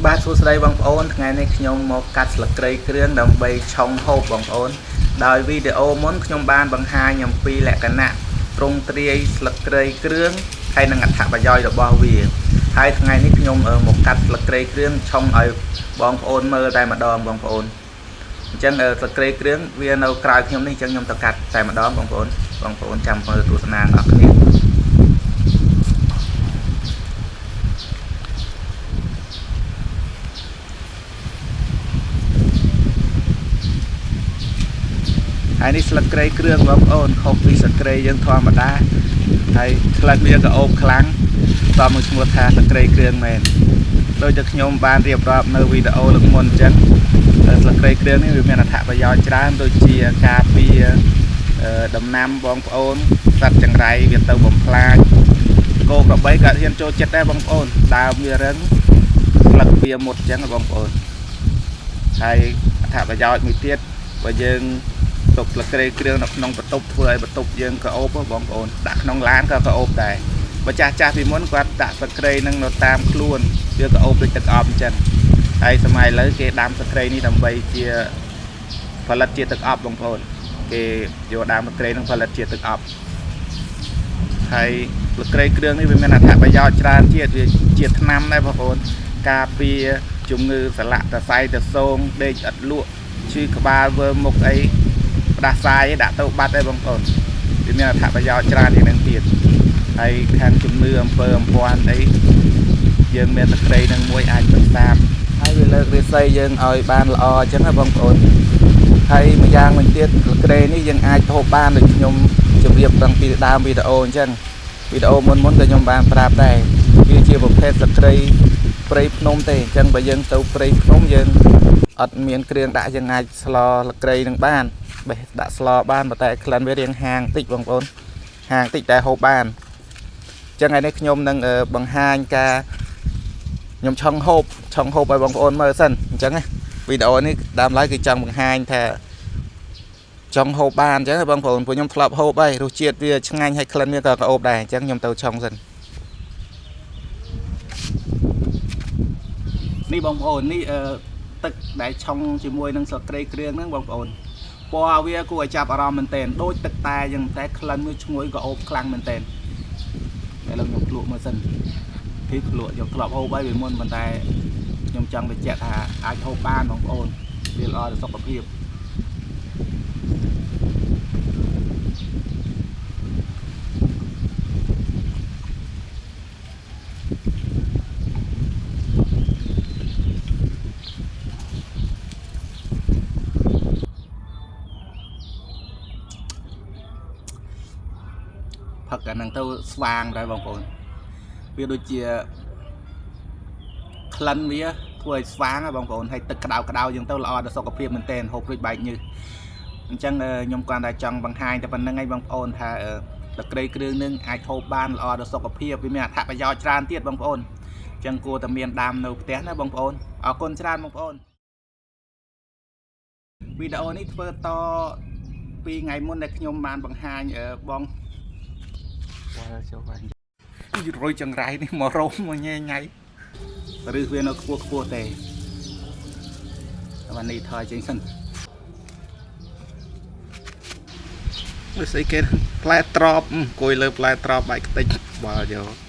បាទសួស្តីបងប្អូនថ្ងៃនេះខ្ញុំមកកាត់ស្លឹកគ្រៃគ្រឿងដើម្បីឆុងហូបបងប្អូនដោយវីដេអូមុនខ្ញុំបានបង្ហាញអំពីលក្ខណៈទ្រង់ទ្រាយស្លឹកគ្រៃគ្រឿងហើយនិងអត្ថប្រយោជន៍របស់វាហើយថ្ងៃនេះខ្ញុំមកកាត់ស្លឹកគ្រៃគ្រឿងឆុងឲ្យបងប្អូនមើលតែម្ដងបងប្អូនអញ្ចឹងស្លឹកគ្រៃគ្រឿងវានៅក្រៅខ្ញុំនេះអញ្ចឹងខ្ញុំទៅកាត់តែម្ដងបងប្អូនចាំមើលទស្សនាអ្នកនរគ្នាហើយនេះស្លឹកគ្រៃគ្រឿងបងប្អូនខុសពីស្លឹកគ្រៃយើងធម្មតាហើយក្លិនវាក៏អូបខ្លាំងតាមមួយឈ្មោះថាស្លឹកគ្រៃគ្រឿងមែនដោយតែខ្ញុំបានរៀបរាប់នៅវីដេអូលើកមុនអញ្ចឹងស្លឹកគ្រៃគ្រឿងនេះវាមានអត្ថប្រយោជន៍ច្រើនដូចជាការពារដំណាំបងប្អូនសត្វចង្រៃវាទៅបំផ្លាញគោក្របីក៏ហ៊ានចូលចិត្តដែរបងប្អូនដើមវារឹងស្លឹកវាមុតអញ្ចឹងបងប្អូនហើយអត្ថប្រយោជន៍មួយទៀតបើយើងទុកស្លឹកគ្រៃគ្រឿងនៅក្នុងបន្ទប់ធ្វើឲ្យបន្ទប់យើងក៏អូបបងប្អូនដាក់ក្នុងឡានក៏អូបដែរបើចាស់ពីមុនគាត់ដាក់ស្លឹកគ្រៃនឹងនៅតាមខ្លួនវាក៏អូបដូចទឹកអប់អញ្ចឹងហើយសម័យឥឡូវគេដាំស្លឹកគ្រៃនេះដើម្បីជាផលិតជាទឹកអប់បងប្អូនគេយកដើមស្លឹកគ្រៃនឹងផលិតជាទឹកអប់ហើយស្លឹកគ្រៃគ្រឿងនេះវាមានអត្ថប្រយោជន៍ច្រើនទៀតវាជាថ្នាំដែរបងប្អូនការពារជំងឺសន្លាក់សរសៃទៅសងដេកឥតលក់ឈឺក្បាលវើមុខអីផ្ដាសាយដាក់ទៅបាត់ឯងបងប្អូនវាមានអត្ថប្រយោជន៍ច្រើនយ៉ាងនឹងទៀតហើយខាងជំនឿអំពើអំពាន់អីយើងមានស្លឹកគ្រៃនឹងមួយអាចបន្សាបហើយវាលើករាសីយើងឲ្យបានល្អអញ្ចឹងណាបងប្អូនហើយម្យ៉ាងវិញទៀតស្លឹកគ្រៃនេះយើងអាចហូបបានដូចខ្ញុំជម្រាបតាំងពីដើមវីដេអូអញ្ចឹងវីដេអូមុនក៏ខ្ញុំបានប្រាប់ដែរវាជាប្រភេទស្លឹកគ្រៃព្រៃភ្នំទេអញ្ចឹងបើយើងទៅព្រៃភ្នំយើងអត់មានគ្រឿងដាក់យើងអាចស្លស្លឹកគ្រៃនឹងបានបេះដាក់ស្លបានតែក្លិនវារៀងហាងតិចបងប្អូនហាងតិចតែហូបបានអញ្ចឹងថ្ងៃនេះខ្ញុំនឹងបង្ហាញការខ្ញុំឆុងហូបឲ្យបងប្អូនមើលសិនអញ្ចឹងណាវីដេអូនេះដើមឡើយគឺចង់បង្ហាញថាចង់ហូបបានអញ្ចឹងបងប្អូនពួកខ្ញុំធ្លាប់ហូបហើយរសជាតិវាឆ្ងាញ់ហើយក្លិនវាក៏ក្អូបដែរអញ្ចឹងខ្ញុំទៅឆុងសិននេះបងប្អូននេះទឹកដែលឆុងជាមួយនឹងស្លឹកគ្រៃគ្រឿងហ្នឹងបងប្អូនពណ៌វាគួរឲ្យចាប់អារម្មណ៍មែនទែនដូចទឹកតែអញ្ចឹងតែក្លិនវាឈ្ងុយក៏អូបខ្លាំងមែនទែនឥឡូវខ្ញុំភ្លក់មើលសិនពីភ្លក់យកធ្លាប់ហូបហើយវាមុនប៉ុន្តែខ្ញុំចង់បញ្ជាក់ថាអាចហូបបានបងប្អូនវាល្អដល់សុខភាពផឹកអាហ្នឹងទៅស្វាងដែរបងប្អូនវាដូចជាក្លិនវាធ្វើឲ្យស្វាងបងប្អូនហើយទឹកក្តៅអញ្ចឹងទៅល្អដល់សុខភាពមែនទែនហូបរួចបែកញើសអញ្ចឹងខ្ញុំគាត់តែចង់បង្ហាញតែប៉ុណ្្នឹងឯងបងប្អូនថាស្លឹកគ្រៃគ្រឿងនឹងអាចហូបបានល្អដល់សុខភាពវាមានអត្ថប្រយោជន៍ច្រើនទៀតបងប្អូនអញ្ចឹងគួរតែមានដាំនៅផ្ទះណាបងប្អូនអរគុណច្រើនបងប្អូនវីដេអូនេះធ្វើតពីថ្ងៃមុនដែលខ្ញុំបានបង្ហាញបងចូលវិញរុយចង្រៃនេះមករោមមកញ៉ៃញ៉ៃឬវានៅខ្ពស់ទេបាននេះថយចេញសិនវាស្អីគេផ្លែត្រប់អង្គុយលើផ្លែត្រប់បែកខ្ទេចបើយក